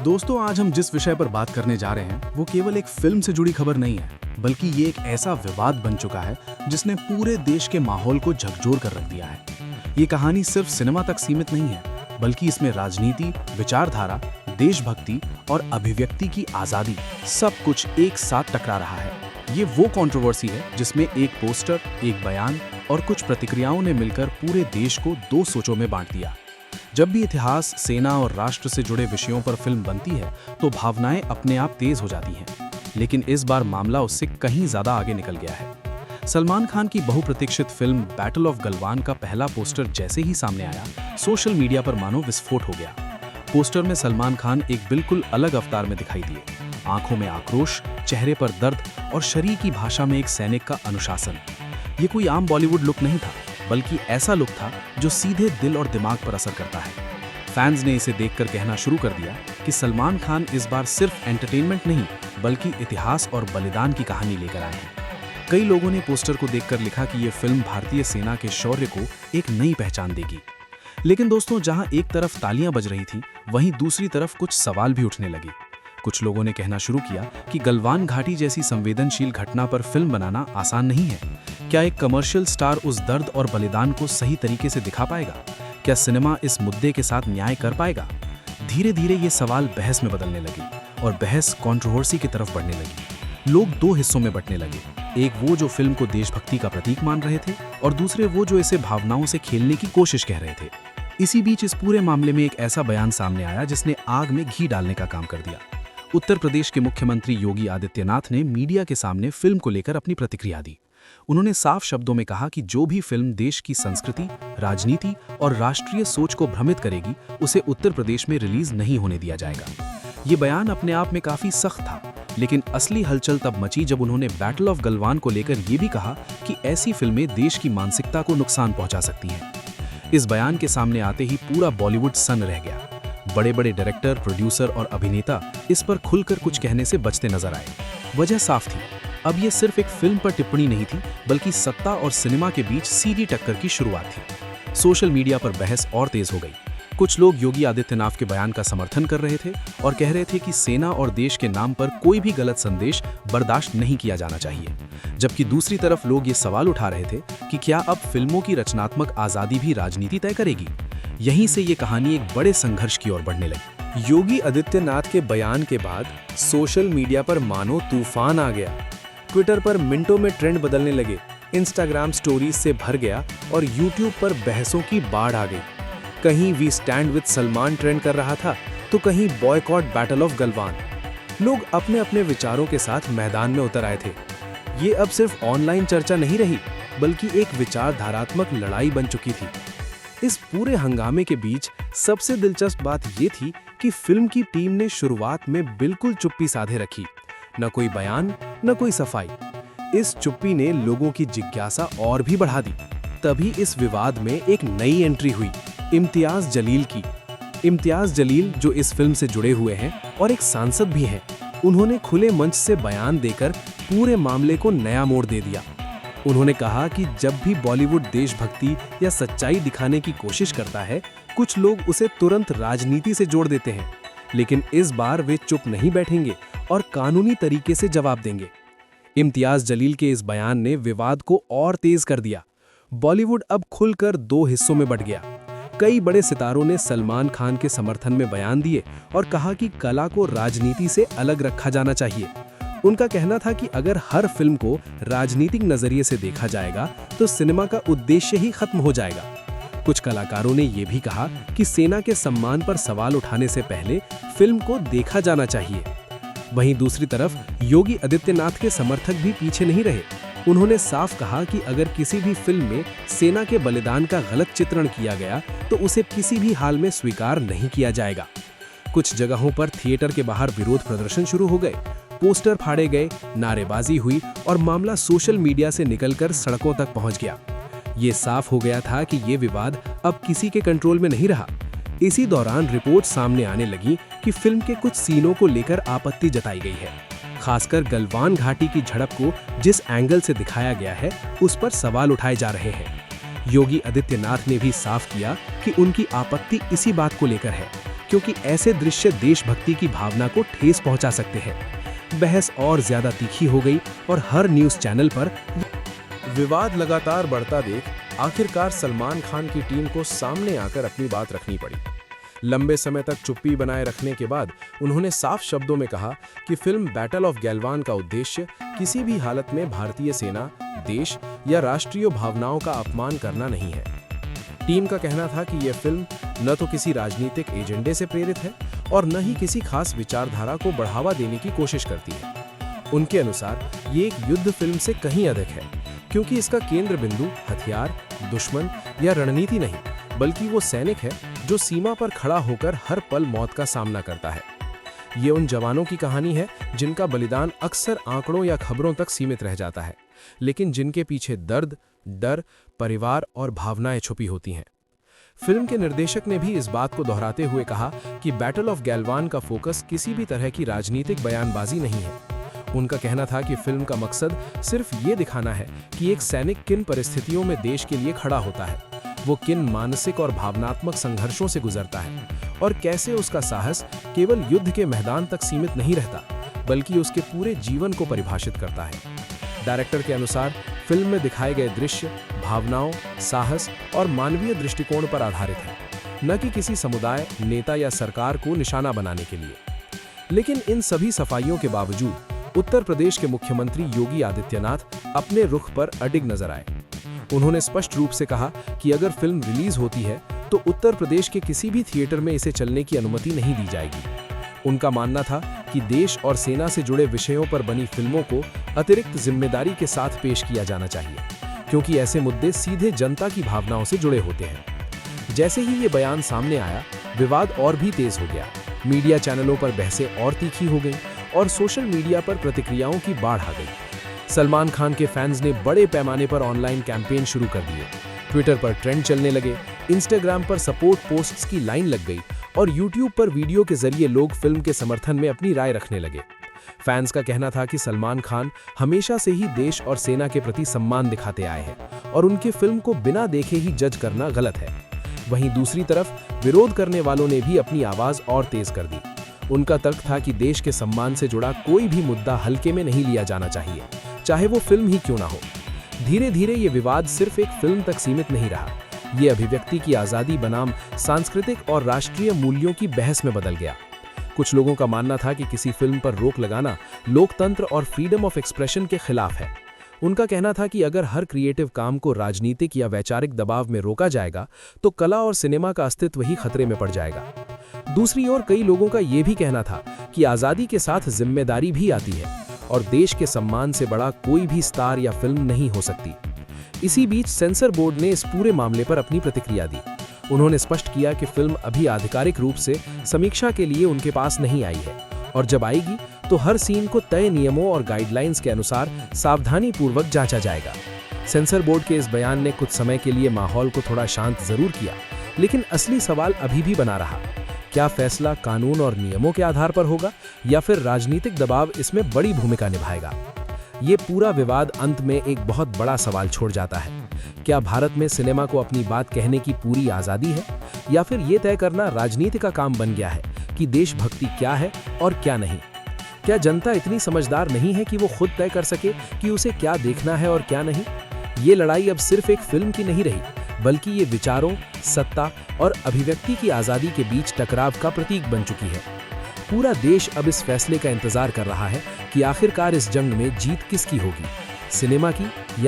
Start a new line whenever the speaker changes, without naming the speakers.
दोस्तों, आज हम जिस विषय पर बात करने जा रहे हैं वो केवल एक फिल्म से जुड़ी खबर नहीं है, बल्कि ये एक ऐसा विवाद बन चुका है जिसने पूरे देश के माहौल को झकझोर कर रख दिया है। ये कहानी सिर्फ सिनेमा तक सीमित नहीं है, बल्कि इसमें राजनीति, विचारधारा, देशभक्ति और अभिव्यक्ति की आज़ादी सब कुछ एक साथ टकरा रहा है। ये वो कंट्रोवर्सी है जिसमें एक पोस्टर, एक बयान और कुछ प्रतिक्रियाओं ने मिलकर पूरे देश को दो सोचों में बांट दिया। जब भी इतिहास, सेना और राष्ट्र से जुड़े विषयों पर फिल्म बनती है तो भावनाएं अपने आप तेज हो जाती हैं, लेकिन इस बार मामला उससे कहीं ज्यादा आगे निकल गया है। सलमान खान की बहुप्रतीक्षित फिल्म बैटल ऑफ गलवान का पहला पोस्टर जैसे ही सामने आया, सोशल मीडिया पर मानो विस्फोट हो गया। पोस्टर में सलमान खान एक बिल्कुल अलग अवतार में दिखाई दिए। आंखों में आक्रोश, चेहरे पर दर्द और शरीर की भाषा में एक सैनिक का अनुशासन। ये कोई आम बॉलीवुड लुक नहीं था, बल्कि ऐसा लुक था जो सीधे दिल और दिमाग पर असर करता है। फैंस ने इसे देखकर कहना शुरू कर दिया कि सलमान खान इस बार सिर्फ एंटरटेनमेंट नहीं, बल्कि इतिहास और बलिदान की कहानी लेकर आए हैं। कई लोगों ने पोस्टर को देखकर लिखा कि ये फिल्म भारतीय सेना के शौर्य को एक नई पहचान देगी। लेकिन दोस्तों, जहां एक तरफ तालियां बज रही थी, वहीं दूसरी तरफ कुछ सवाल भी उठने लगे। कुछ लोगों ने कहना शुरू किया कि गलवान घाटी जैसी संवेदनशील घटना पर फिल्म बनाना आसान नहीं है। क्या एक कमर्शियल स्टार उस दर्द और बलिदान को सही तरीके से दिखा पाएगा? क्या सिनेमा इस मुद्दे के साथ न्याय कर पाएगा? धीरे धीरे ये सवाल बहस में बदलने लगे और बहस कंट्रोवर्सी की तरफ बढ़ने लगी। लोग दो हिस्सों में बंटने लगे, एक वो जो फिल्म को देशभक्ति का प्रतीक मान रहे थे और दूसरे वो जो इसे भावनाओं से खेलने की कोशिश कह रहे थे। इसी बीच इस पूरे मामले में एक ऐसा बयान सामने आया जिसने आग में घी डालने का काम कर दिया। उत्तर प्रदेश के मुख्यमंत्री योगी आदित्यनाथ ने मीडिया के सामने फिल्म को लेकर अपनी प्रतिक्रिया दी। उन्होंने साफ शब्दों में कहा कि जो भी फिल्म देश की संस्कृति, राजनीति और राष्ट्रीय सोच को भ्रमित करेगी, उसे उत्तर प्रदेश में रिलीज नहीं होने दिया जाएगा। ये बयान अपने आप में काफी सख्त था, लेकिन असली हलचल तब मची जब उन्होंने बैटल ऑफ गलवान को लेकर ये भी कहा कि ऐसी फिल्में देश की मानसिकता को नुकसान पहुंचा सकती हैं। इस बयान के सामने आते ही पूरा बॉलीवुड सन्न रह गया। बड़े बड़े डायरेक्टर, प्रोड्यूसर और अभिनेता इस पर खुलकर कुछ कहने से बचते नजर आए। वजह साफ थी, अब ये सिर्फ एक फिल्म पर टिप्पणी नहीं थी, बल्कि सत्ता और सिनेमा के बीच सीधी टक्कर की शुरुआत थी। सोशल मीडिया पर बहस और तेज हो गई। कुछ लोग योगी आदित्यनाथ के बयान का समर्थन कर रहे थे और कह रहे थे कि सेना और देश के नाम पर कोई भी गलत संदेश बर्दाश्त नहीं किया जाना चाहिए, जबकि दूसरी तरफ लोग ये सवाल उठा रहे थे कि क्या अब फिल्मों की रचनात्मक आज़ादी भी राजनीति तय करेगी। यहीं से ये कहानी एक बड़े संघर्ष की ओर बढ़ने लगी।
योगी आदित्यनाथ के बयान के बाद सोशल मीडिया पर मानो तूफान आ गया। ट्विटर पर मिनटों में ट्रेंड बदलने लगे, इंस्टाग्राम स्टोरीज से भर गया और यूट्यूब पर बहसों की बाढ़ आ गई। कहीं we stand with Salman trend कर रहा था, तो कहीं बॉयकॉट बैटल ऑफ गलवान। लोग अपने अपने विचारों के साथ मैदान में उतर आए थे। ये अब सिर्फ ऑनलाइन चर्चा नहीं रही, बल्कि एक विचारधारात्मक लड़ाई बन चुकी थी। इस पूरे हंगामे के बीच सबसे दिलचस्प बात ये थी कि फिल्म की टीम ने शुरुआत में बिल्कुल चुप्पी साधे रखी। न कोई बयान, न कोई सफाई। इस चुप्पी ने लोगों की जिज्ञासा और भी बढ़ा दी। तभी इस विवाद में एक नई एंट्री हुई, इम्तियाज जलील की। इम्तियाज जलील जो इस फिल्म से जुड़े हुए हैं और एक सांसद भी हैं, उन्होंने खुले मंच से बयान देकर पूरे मामले को नया मोड़ दे दिया। उन्होंने कहा कि जब भी बॉलीवुड देशभक्ति या सच्चाई दिखाने की कोशिश करता है, कुछ लोग उसे तुरंत राजनीति से जोड़ देते हैं, लेकिन इस बार वे चुप नहीं बैठेंगे और कानूनी तरीके से जवाब देंगे। इम्तियाज जलील के इस बयान ने विवाद को और तेज कर दिया। बॉलीवुड अब खुलकर दो हिस्सों में बंट गया। कई बड़े सितारों ने सलमान खान के समर्थन में बयान दिए और कहा कि कला को राजनीति से अलग रखा जाना चाहिए। उनका कहना था कि अगर हर फिल्म को राजनीतिक नजरिए से देखा जाएगा तो सिनेमा का उद्देश्य ही खत्म हो जाएगा। कुछ कलाकारों ने यह भी कहा कि सेना के सम्मान पर सवाल उठाने से पहले फिल्म को देखा जाना चाहिए। वहीं दूसरी तरफ योगी आदित्यनाथ के समर्थक भी पीछे नहीं रहे। उन्होंने साफ कहा कि अगर किसी भी फिल्म में सेना के बलिदान का गलत चित्रण किया गया तो उसे किसी भी हाल में स्वीकार नहीं किया जाएगा। कुछ जगहों पर थिएटर के बाहर विरोध प्रदर्शन शुरू हो गए, पोस्टर फाड़े गए, नारेबाजी हुई और मामला सोशल मीडिया से निकलकर सड़कों तक पहुंच गया। ये साफ हो गया था कि ये विवाद अब किसी के कंट्रोल में नहीं रहा। इसी दौरान रिपोर्ट सामने आने लगी कि फिल्म के कुछ सीनों को लेकर आपत्ति जताई गई है। खासकर गलवान घाटी की झड़प को जिस एंगल से दिखाया गया है, उस पर सवाल उठाए जा रहे हैं। योगी आदित्यनाथ ने भी साफ किया कि उनकी आपत्ति इसी बात को लेकर है। क्योंकि ऐसे दृश्य देशभक्ति की भावना को ठेस पहुंचा सकते हैं। बहस और ज्यादा तीखी हो गई और हर न्यूज चैनल पर विवाद लगातार बढ़ता देख आखिरकार सलमान खान की टीम को सामने आकर अपनी बात रखनी पड़ी। लंबे समय तक चुप्पी बनाए रखने के बाद उन्होंने साफ शब्दों में कहा कि फिल्म बैटल ऑफ गैलवान का उद्देश्य किसी भी हालत में भारतीय सेना, देश या राष्ट्रीय भावनाओं का अपमान करना नहीं है। टीम का कहना था कि यह फिल्म न तो किसी राजनीतिक एजेंडे से प्रेरित है और न ही किसी खास विचारधारा को बढ़ावा देने की कोशिश करती है। उनके अनुसार ये एक युद्ध फिल्म से कहीं अधिक है, क्योंकि इसका केंद्र बिंदु हथियार, दुश्मन या रणनीति नहीं, बल्कि वो सैनिक है जो सीमा पर खड़ा होकर हर पल मौत का सामना करता है। ये उन जवानों की कहानी है जिनका बलिदान अक्सर आंकड़ों या खबरों तक सीमित रह जाता है, लेकिन जिनके पीछे दर्द, डर, परिवार और भावनाएं छुपी होती हैं। फिल्म के निर्देशक ने भी इस बात को दोहराते हुए कहा कि बैटल ऑफ गैलवान का फोकस किसी भी तरह की राजनीतिक बयानबाजी नहीं है। उनका कहना था कि फिल्म का मकसद सिर्फ ये दिखाना है कि एक सैनिक किन परिस्थितियों में देश के लिए खड़ा होता है, वो किन मानसिक और भावनात्मक संघर्षों से गुजरता है और कैसे उसका साहस केवल युद्ध के मैदान तक सीमित नहीं रहता, बल्कि उसके पूरे जीवन को परिभाषित करता है। डायरेक्टर के अनुसार फिल्म में दिखाए गए दृश्य भावनाओं, साहस और मानवीय दृष्टिकोण पर आधारित है, न कि किसी समुदाय, नेता या सरकार को निशाना बनाने के लिए। लेकिन इन सभी सफाइयों के बावजूद उत्तर प्रदेश के मुख्यमंत्री योगी आदित्यनाथ अपने रुख पर अडिग नजर आए। उन्होंने स्पष्ट रूप से कहा कि अगर फिल्म रिलीज होती है तो उत्तर प्रदेश के किसी भी थिएटर में इसे चलने की अनुमति नहीं दी जाएगी। उनका मानना था कि देश और सेना से जुड़े विषयों पर बनी फिल्मों को अतिरिक्त जिम्मेदारी के साथ पेश किया जाना चाहिए, क्योंकि ऐसे मुद्दे सीधे जनता की भावनाओं से जुड़े होते हैं। जैसे ही ये बयान सामने आया, विवाद और भी तेज हो गया। मीडिया चैनलों पर बहसें और तीखी हो गईं और सोशल मीडिया पर प्रतिक्रियाओं की बाढ़ आ गई। सलमान खान के फैंस ने बड़े पैमाने पर ऑनलाइन कैंपेन शुरू कर दिए। ट्विटर पर ट्रेंड चलने लगे, इंस्टाग्राम पर सपोर्ट पोस्ट्स की लाइन लग गई और यूट्यूब पर वीडियो के जरिए लोग फिल्म के समर्थन में अपनी राय रखने लगे। फैंस का कहना था कि सलमान खान हमेशा से ही देश और सेना के प्रति सम्मान दिखाते आए हैं और उनकी फिल्म को बिना देखे ही जज करना गलत है। वहीं दूसरी तरफ विरोध करने वालों ने भी अपनी आवाज और तेज कर दी। उनका तर्क था कि देश के सम्मान से जुड़ा कोई भी मुद्दा हल्के में नहीं लिया जाना चाहिए, चाहे वो फिल्म ही क्यों ना हो। धीरे धीरे ये विवाद सिर्फ एक फिल्म तक सीमित नहीं रहा, ये अभिव्यक्ति की आज़ादी बनाम सांस्कृतिक और राष्ट्रीय मूल्यों की बहस में बदल गया। कुछ लोगों का मानना था कि किसी फिल्म पर रोक लगाना लोकतंत्र और फ्रीडम ऑफ एक्सप्रेशन के खिलाफ है। उनका कहना था कि अगर हर क्रिएटिव काम को राजनीतिक या वैचारिक दबाव में रोका जाएगा तो कला और सिनेमा का अस्तित्व ही खतरे में पड़ जाएगा। दूसरी ओर कई लोगों का यह भी कहना था कि आज़ादी के साथ जिम्मेदारी भी आती है और देश के सम्मान से बड़ा कोई भी स्टार या फिल्म नहीं हो सकती। इसी बीच सेंसर बोर्ड ने इस पूरे मामले पर अपनी प्रतिक्रिया दी। उन्होंने स्पष्ट किया कि फिल्म अभी आधिकारिक रूप से समीक्षा के लिए उनके पास नहीं आई है और जब आएगी तो हर सीन को तय नियमों और गाइडलाइंस के अनुसार सावधानीपूर्वक जांचा जाएगा। सेंसर बोर्ड के इस बयान ने कुछ समय के लिए माहौल को थोड़ा शांत जरूर किया, लेकिन असली सवाल अभी भी बना रहा। क्या फैसला कानून और नियमों के आधार पर होगा या फिर राजनीतिक दबाव इसमें बड़ी भूमिका निभाएगा? ये पूरा विवाद अंत में एक बहुत बड़ा सवाल छोड़ जाता है। क्या भारत में सिनेमा को अपनी बात कहने की पूरी आज़ादी है या फिर ये तय करना राजनीति का काम बन गया है कि देशभक्ति क्या है और क्या नहीं? क्या जनता इतनी समझदार नहीं है कि वो खुद तय कर सके कि उसे क्या देखना है और क्या नहीं? ये लड़ाई अब सिर्फ एक फिल्म की नहीं रही, बल्कि ये विचारों, सत्ता और अभिव्यक्ति की आज़ादी के बीच टकराव का प्रतीक बन चुकी है। पूरा देश अब इस फैसले का इंतजार कर रहा है कि आखिरकार इस जंग में जीत किसकी होगी, सिनेमा की या